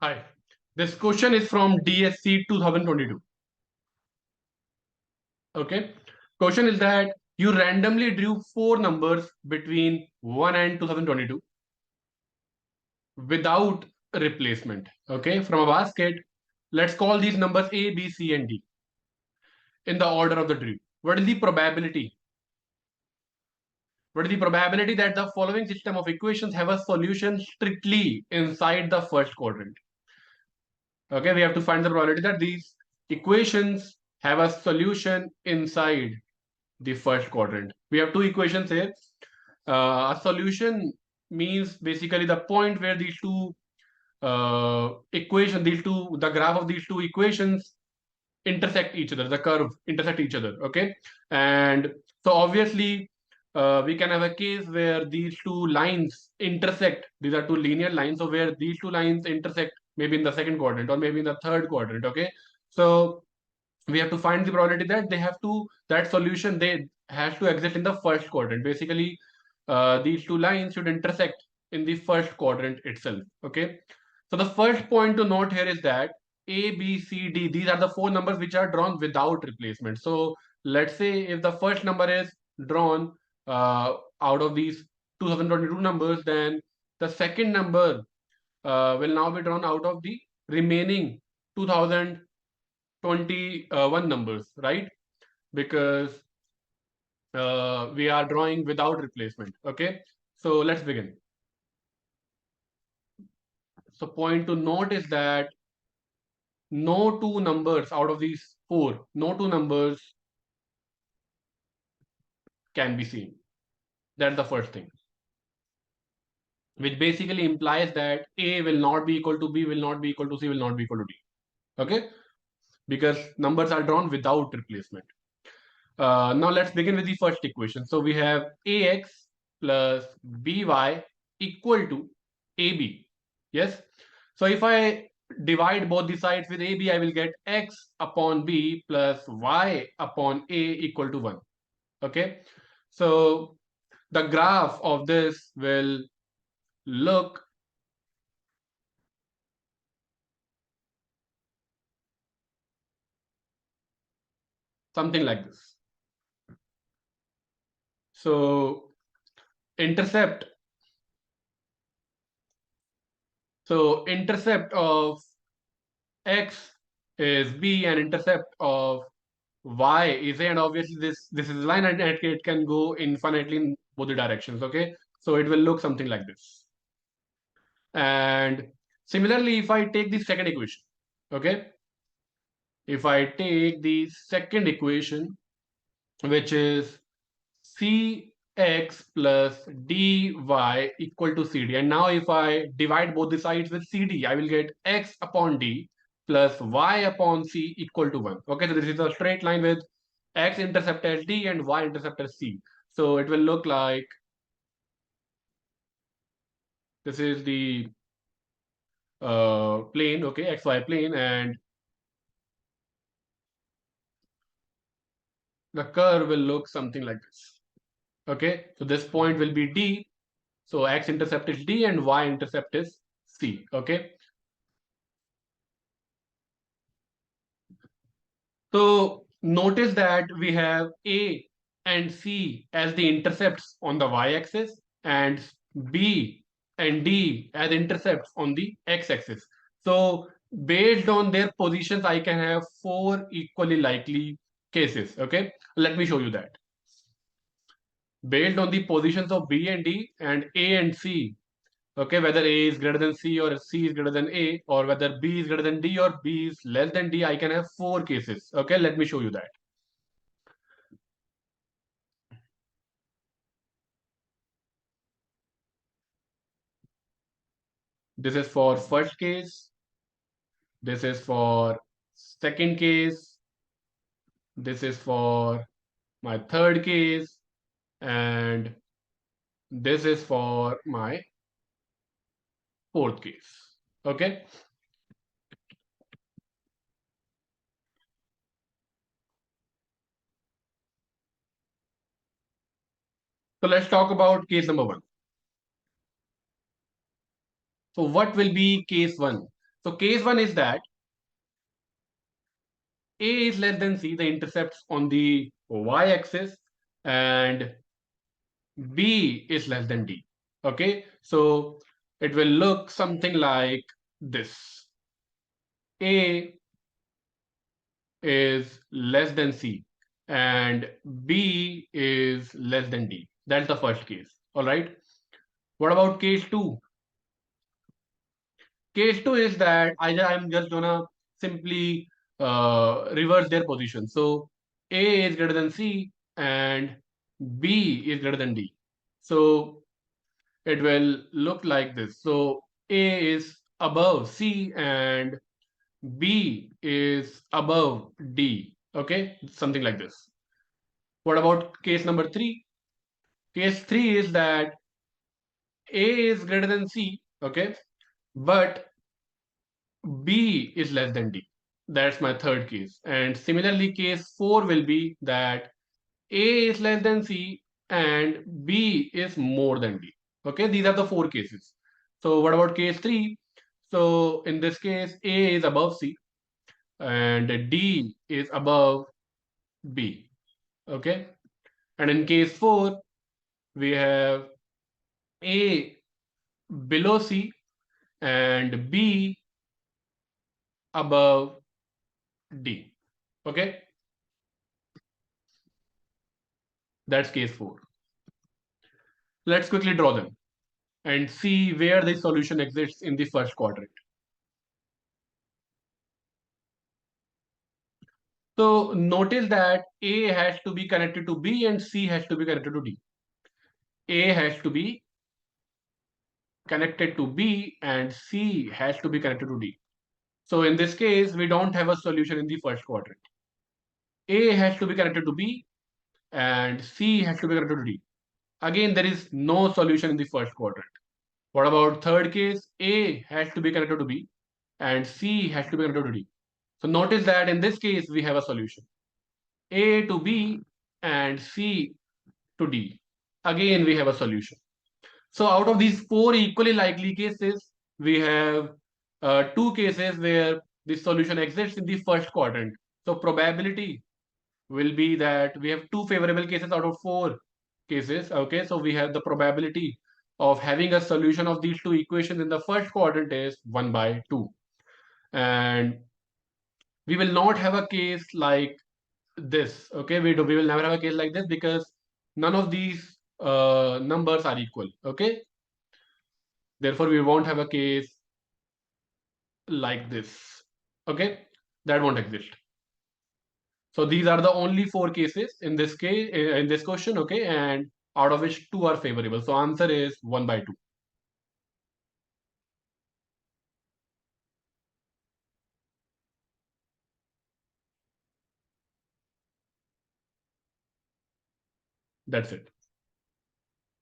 Hi. This question is from DSE 2022. Okay. Question is that you randomly drew four numbers between 1 and 2022 without replacement. Okay. From a basket, let's call these numbers A, B, C, and D in the order of the drew. What is the probability? What is the probability that the following system of equations have a solution strictly inside the first quadrant? Okay, we have to find the probability that these equations have a solution inside the first quadrant. We have two equations here. A solution means basically the point where these two the graph of these two equations intersect each other, the curve intersect each other. Okay, and so obviously we can have a case where these two lines intersect. These are two linear lines, so where these two lines intersect, maybe in the second quadrant or maybe in the third quadrant. Okay, so we have to find the probability that that solution they has to exist in the first quadrant. Basically, these two lines should intersect in the first quadrant itself. Okay, so the first point to note here is that A, B, C, D, these are the four numbers which are drawn without replacement. So let's say if the first number is drawn out of these 2022 numbers, then the second number will now be drawn out of the remaining 2021 numbers, right? Because we are drawing without replacement. Okay, so let's begin. So point to note is that no two numbers out of these four, no two numbers can be seen. That's the first thing, which basically implies that A will not be equal to B, will not be equal to C, will not be equal to D. Okay, because numbers are drawn without replacement. Now let's begin with the first equation. So we have ax plus by equal to ab. Yes. So if I divide both the sides with ab, I will get x upon b plus y upon a equal to 1. Okay. So the graph of this will look something like this. So intercept. So intercept of x is b and intercept of y is a, and obviously this is a line and it can go infinitely in both the directions. Okay, so it will look something like this. And similarly, if I take the second equation, okay, if I take the second equation, which is cx plus dy equal to cd, and now if I divide both the sides with cd, I will get x upon d plus y upon c equal to 1. Okay, so this is a straight line with x-intercept as d and y-intercept as c. So it will look like this is the plane, okay, xy plane, and the curve will look something like this. Okay, so this point will be d. So x-intercept is d and y-intercept is c. Okay, so notice that we have A and C as the intercepts on the y-axis and B and D as intercepts on the x-axis. So based on their positions, I can have four equally likely cases. Okay, let me show you that. Based on the positions of B and D and A and C, okay, whether A is greater than C or C is greater than A, or whether B is greater than D or B is less than D, I can have four cases. Okay, let me show you that. This is for first case. This is for second case. This is for my third case. And this is for my fourth case. Okay. So let's talk about case number one. So what will be case one? So case 1 is that A is less than C, the intercepts on the y-axis, and B is less than D. Okay, so it will look something like this. A is less than C and B is less than D. That's the first case. All right. What about case 2? Case 2 is that I'm just gonna simply reverse their position. So A is greater than C and B is greater than D. So it will look like this. So A is above C and B is above D. Okay, something like this. What about case number 3? Case 3 is that A is greater than C, okay, but B is less than D. That's my third case. And similarly, case 4 will be that A is less than C and B is more than D. Okay, these are the 4 cases. So what about case 3? So in this case, A is above C and D is above B. Okay, and in case 4, we have A below C and B above D. Okay, that's case 4. Let's quickly draw them and see where the solution exists in the first quadrant. So notice that A has to be connected to B and C has to be connected to D. A has to be connected to B and C has to be connected to D. So in this case, we don't have a solution in the first quadrant. A has to be connected to B and C has to be connected to D. Again, there is no solution in the first quadrant. What about third case? A has to be connected to B and C has to be connected to D. So notice that in this case, we have a solution. A to B and C to D. Again, we have a solution. So out of these 4 equally likely cases, we have 2 cases where the solution exists in the first quadrant. So probability will be that we have 2 favorable cases out of 4 cases. Okay, so we have the probability of having a solution of these 2 equations in the first quadrant is 1 by 2. And we will not have a case like this. Okay, we will never have a case like this because none of these numbers are equal. Okay, therefore we won't have a case like this. Okay, that won't exist. So these are the only 4 cases in this case, in this question. Okay, and out of which 2 are favorable. So answer is 1 by 2. That's it.